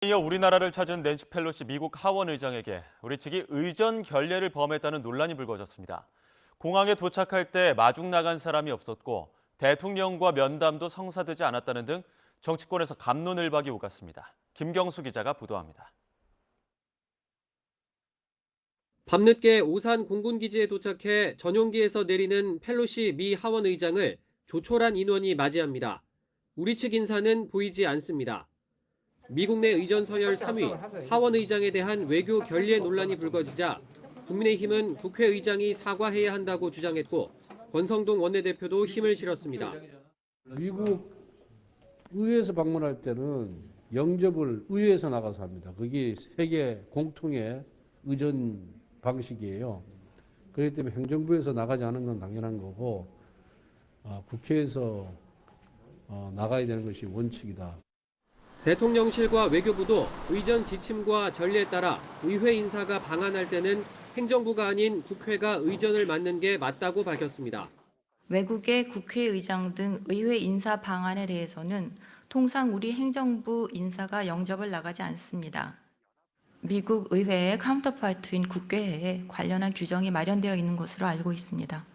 이어 우리나라를 찾은 낸시 펠로시 미국 하원 의장에게 우리 측이 의전 결례를 범했다는 논란이 불거졌습니다. 공항에 도착할 때 마중 나간 사람이 없었고 대통령과 면담도 성사되지 않았다는 등 정치권에서 갑론을박이 오갔습니다. 김경수 기자가 보도합니다. 밤늦게 오산 공군기지에 도착해 전용기에서 내리는 펠로시 미 하원 의장을 조촐한 인원이 맞이합니다. 우리 측 인사는 보이지 않습니다. 미국 내 의전 서열 3위 하원 의장에 대한 외교 결례 논란이 불거지자 국민의힘은 국회의장이 사과해야 한다고 주장했고 권성동 원내대표도 힘을 실었습니다. 미국 의회에서 방문할 때는 영접을 의회에서 나가서 합니다. 그게 세계 공통의 의전 방식이에요. 그렇기 때문에 행정부에서 나가지 않은 건 당연한 거고 국회에서 나가야 되는 것이 원칙이다. 대통령실과 외교부도 의전 지침과 전례에 따라 의회 인사가 방한할 때는 행정부가 아닌 국회가 의전을 맡는 게 맞다고 밝혔습니다. 외국의 국회의장 등 의회 인사 방안에 대해서는 통상 우리 행정부 인사가 영접을 나가지 않습니다. 미국 의회의 카운터파트인 국회에 관련한 규정이 마련되어 있는 것으로 알고 있습니다.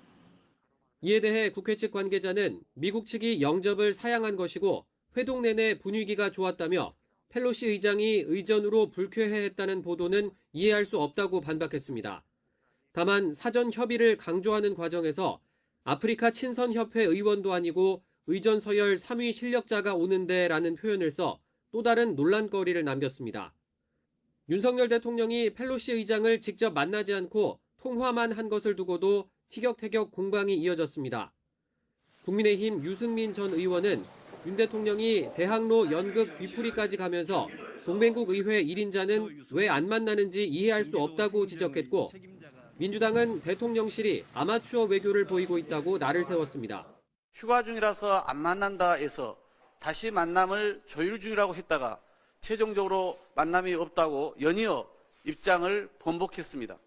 이에 대해 국회 측 관계자는 미국 측이 영접을 사양한 것이고 회동 내내 분위기가 좋았다며 펠로시 의장이 의전으로 불쾌해했다는 보도는 이해할 수 없다고 반박했습니다. 다만 사전 협의를 강조하는 과정에서 아프리카 친선협회 의원도 아니고 의전 서열 3위 실력자가 오는데라는 표현을 써 또 다른 논란거리를 남겼습니다. 윤석열 대통령이 펠로시 의장을 직접 만나지 않고 통화만 한 것을 두고도 티격태격 공방이 이어졌습니다. 국민의힘 유승민 전 의원은 윤 대통령이 대학로 연극 뒤풀이까지 가면서 동맹국 의회 1인자는 왜 안 만나는지 이해할 수 없다고 지적했고 민주당은 대통령실이 아마추어 외교를 보이고 있다고 날을 세웠습니다. 휴가 중이라서 안 만난다 해서 다시 만남을 조율 중이라고 했다가 최종적으로 만남이 없다고 연이어 입장을 번복했습니다.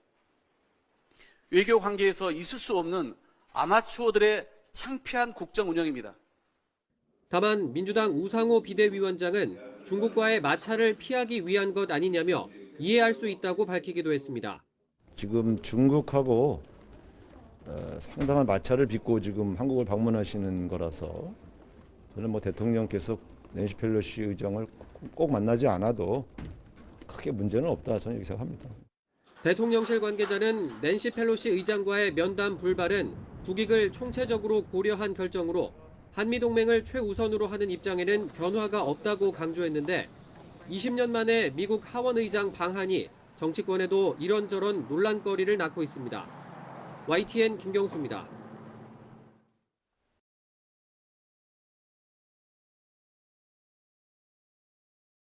외교 관계에서 있을 수 없는 아마추어들의 창피한 국정 운영입니다. 다만 민주당 우상호 비대위원장은 중국과의 마찰을 피하기 위한 것 아니냐며 이해할 수 있다고 밝히기도 했습니다. 지금 중국하고 상당한 마찰을 빚고 지금 한국을 방문하시는 거라서 저는 대통령께서 낸시 펠로시 의장을 꼭 만나지 않아도 크게 문제는 없다 저는 이렇게 생각합니다. 대통령실 관계자는 낸시 펠로시 의장과의 면담 불발은 국익을 총체적으로 고려한 결정으로 한미동맹을 최우선으로 하는 입장에는 변화가 없다고 강조했는데 20년 만에 미국 하원 의장 방한이 정치권에도 이런저런 논란거리를 낳고 있습니다. YTN 김경수입니다.